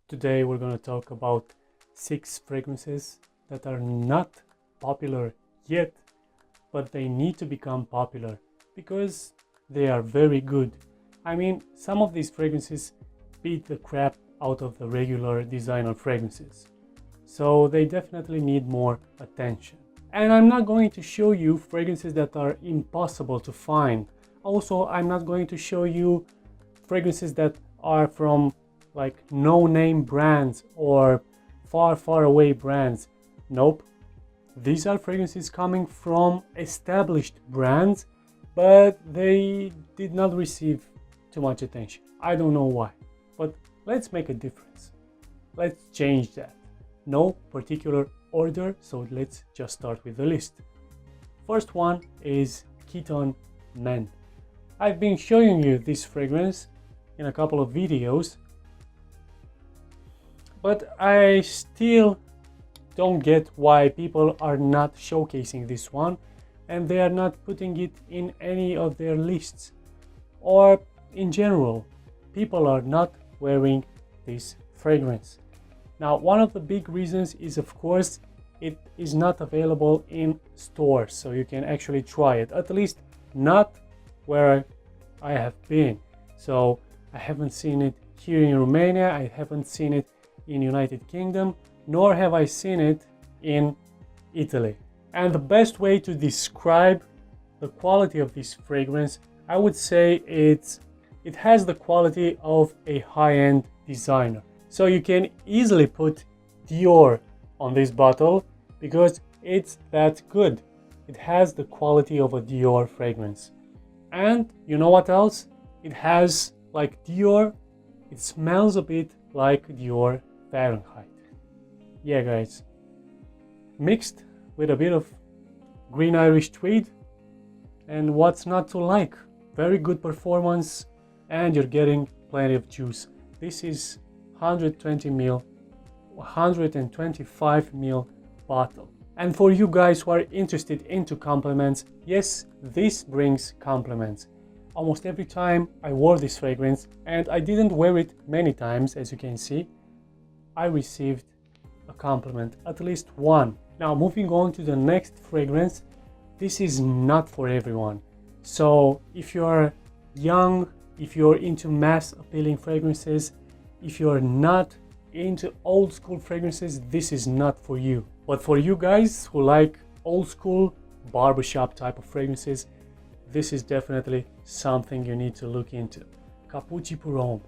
Today we're going to talk about 6 fragrances that are not popular yet, but they need to become popular because they are very good. I mean, some of these fragrances beat the crap out of the regular designer fragrances. So they definitely need more attention. And I'm not going to show you fragrances that are impossible to find. Also, I'm not going to show you fragrances that are from like no-name brands or far away brands. Nope. These are fragrances coming from established brands, but they did not receive too much attention. I don't know why, but let's make a difference. Let's change that. No particular order, so let's just start with the list. First one is Kiton Men. I've been showing you this fragrance in a couple of videos, but I still don't get why people are not showcasing this one and they are not putting it in any of their lists, or in general people are not wearing this fragrance. Now, one of the big reasons is, of course, it is not available in stores, so you can actually try it, at least not where I have been. So I haven't seen it here in Romania, I haven't seen it in United Kingdom, nor have I seen it in Italy. And the best way to describe the quality of this fragrance, I would say it has the quality of a high-end designer. So you can easily put Dior on this bottle because it's that good. It has the quality of a Dior fragrance. And you know what else? It has, like Dior, it smells a bit like Dior Fahrenheit. Yeah, guys. Mixed with a bit of green Irish tweed, and what's not to like? Very good performance, and you're getting plenty of juice. This is 120 ml, 125 ml bottle. And for you guys who are interested into compliments, yes, this brings compliments. Almost every time I wore this fragrance, and I didn't wear it many times, as you can see, I received a compliment, at least one. Now, moving on to the next fragrance, this is not for everyone. So if you're young, if you're into mass appealing fragrances, if you're not into old school fragrances, this is not for you. But for you guys who like old school barbershop type of fragrances, this is definitely something you need to look into. Capucci pour Homme.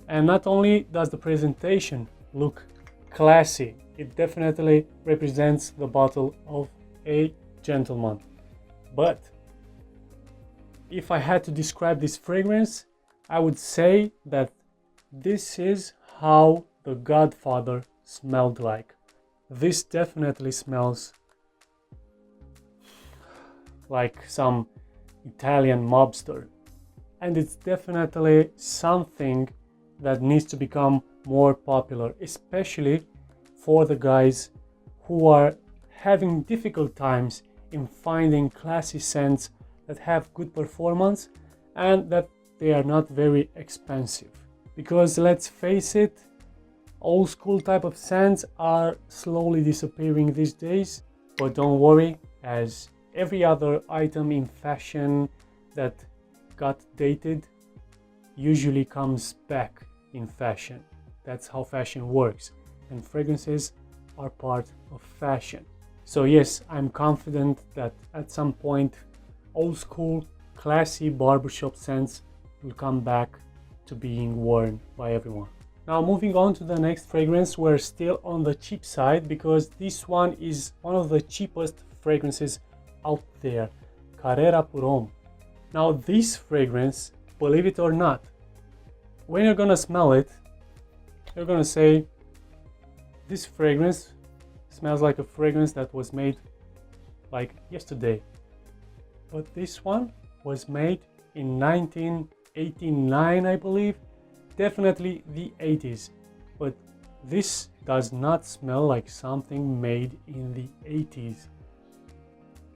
And not only does the presentation look classy, it definitely represents the bottle of a gentleman. But if I had to describe this fragrance, I would say that this is how the Godfather smelled like. This definitely smells like some Italian mobster. And it's definitely something that needs to become more popular, especially for the guys who are having difficult times in finding classy scents that have good performance and that they are not very expensive. Because let's face it, old school type of scents are slowly disappearing these days. But don't worry, as every other item in fashion that got dated usually comes back in fashion. That's how fashion works, and fragrances are part of fashion. So yes, I'm confident that at some point old school classy barbershop scents will come back to being worn by everyone. Now, moving on to the next fragrance, we're still on the cheap side because this one is one of the cheapest fragrances out there, Carrera pour Homme. Now, this fragrance, believe it or not, when you're gonna smell it, you're gonna say, this fragrance smells like a fragrance that was made like yesterday. But this one was made in 1989, I believe, definitely the 80s. But this does not smell like something made in the 80s.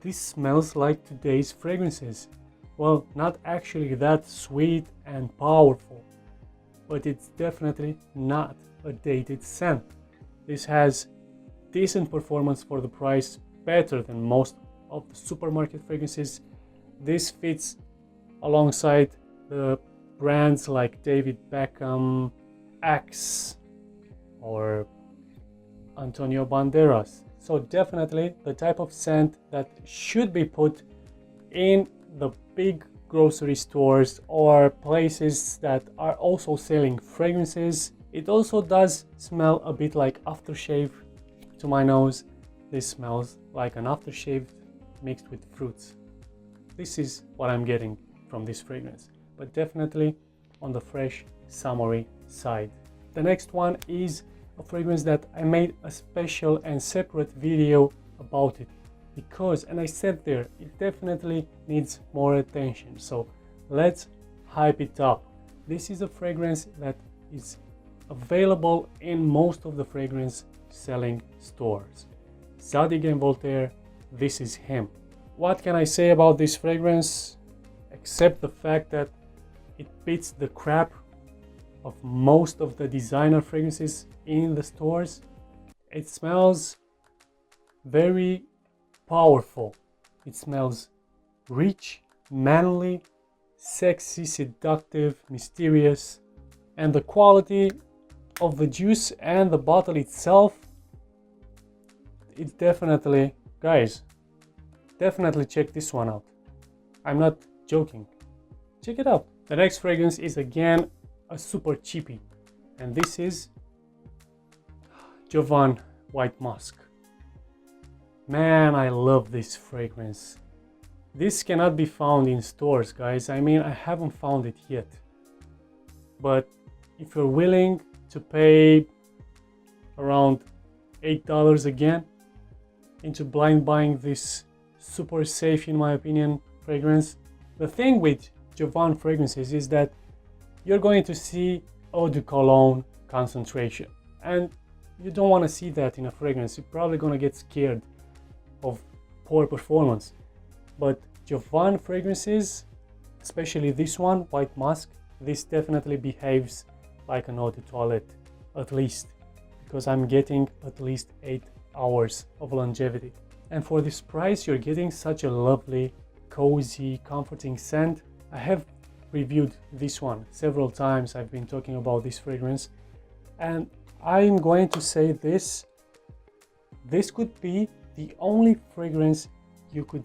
This smells like today's fragrances. Well, not actually that sweet and powerful, but it's definitely not a dated scent. This has decent performance for the price, better than most of the supermarket fragrances. This fits alongside the brands like David Beckham, Axe, or Antonio Banderas. So definitely the type of scent that should be put in the big grocery stores or places that are also selling fragrances. It also does smell a bit like aftershave to my nose. This smells like an aftershave mixed with fruits. This is what I'm getting from this fragrance, but definitely on the fresh, summery side. The next one is a fragrance that I made a special and separate video about it because, and I said there, it definitely needs more attention. So let's hype it up. This is a fragrance that is available in most of the fragrance selling stores. Zadig&Voltaire, this is him. What can I say about this fragrance except the fact that it beats the crap of most of the designer fragrances in the stores? It smells very powerful. It smells rich, manly, sexy, seductive, mysterious, and the quality of the juice and the bottle itself, it definitely, guys, definitely check this one out. I'm not joking. Check it out. The next fragrance is again a super cheapie, and this is Jovan White Musk. Man, I love this fragrance. This cannot be found in stores, guys. I mean, I haven't found it yet. But if you're willing to pay around $8 again into blind buying this super safe, in my opinion, fragrance, the thing with Jovan fragrances is that you're going to see eau de cologne concentration, and you don't want to see that in a fragrance. You're probably going to get scared of poor performance. But Jovan fragrances, especially this one, White Musk, this definitely behaves like an eau de toilette, at least, because I'm getting at least 8 hours of longevity. And for this price, you're getting such a lovely, cozy, comforting scent. I have reviewed this one several times. I've been talking about this fragrance, and I'm going to say this could be the only fragrance you could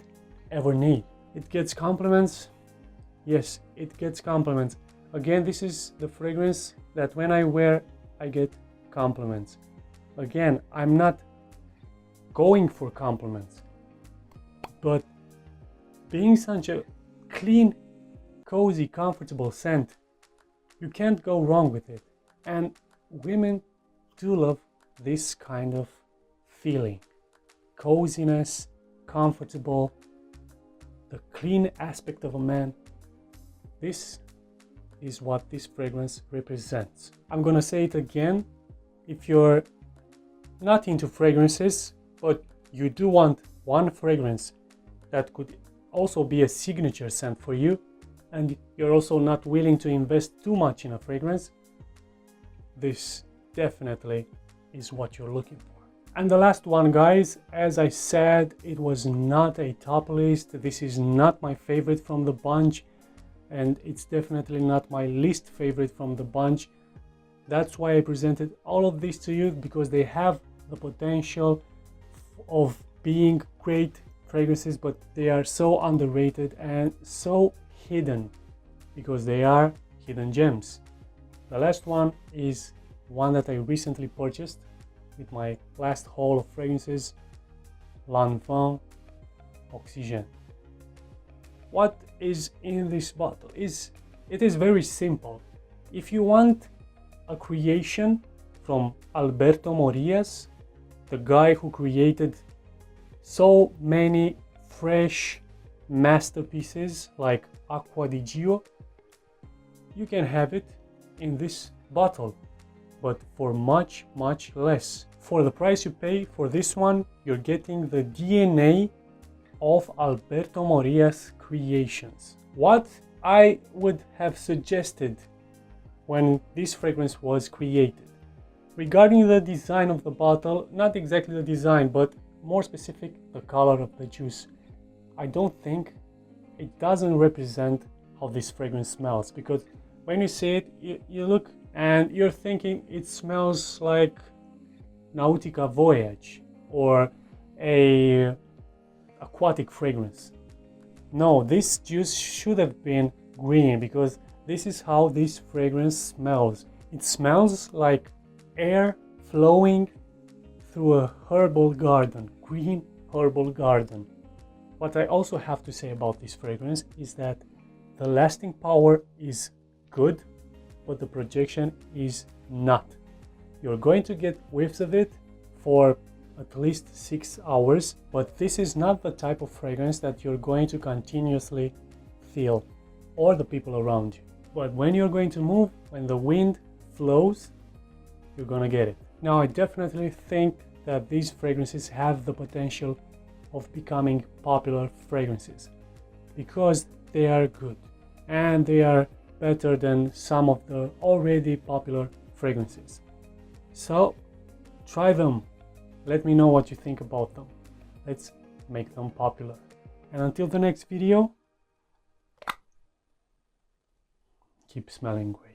ever need. It gets compliments. Yes, it gets compliments. Again, this is the fragrance that when I wear, I get compliments. Again, I'm not going for compliments, but being such a clean, cozy, comfortable scent, you can't go wrong with it. And women do love this kind of feeling. Coziness, comfortable, the clean aspect of a man. This is what this fragrance represents. I'm gonna say it again. If you're not into fragrances, but you do want one fragrance that could also be a signature scent for you, and you're also not willing to invest too much in a fragrance, this definitely is what you're looking for. And the last one, guys, as I said, it was not a top list. This is not my favorite from the bunch, and it's definitely not my least favorite from the bunch. That's why I presented all of these to you, because they have the potential of being great fragrances, but they are so underrated and so hidden, because they are hidden gems. The last one is one that I recently purchased with my last haul of fragrances, Lanvin Oxygene. What is in this bottle? It is very simple. If you want a creation from Alberto Morillas, the guy who created so many fresh masterpieces like Acqua di Gio, you can have it in this bottle, but for much, much less. For the price you pay for this one, you're getting the DNA of Alberto Morillas creations. What I would have suggested when this fragrance was created. Regarding the design of the bottle, not exactly the design, but more specific, the color of the juice. I don't think it doesn't represent how this fragrance smells, because when you see it, you look and you're thinking it smells like Nautica Voyage or a aquatic fragrance. No, this juice should have been green, because this is how this fragrance smells. It smells like air flowing through a herbal garden, green herbal garden. What I also have to say about this fragrance is that the lasting power is good, but the projection is not. You're going to get whiffs of it for at least 6 hours, but this is not the type of fragrance that you're going to continuously feel, or the people around you. But when you're going to move, when the wind flows, you're gonna get it. Now, I definitely think that these fragrances have the potential of becoming popular fragrances, because they are good and they are better than some of the already popular fragrances. So try them. Let me know what you think about them. Let's make them popular. And until the next video, keep smelling great.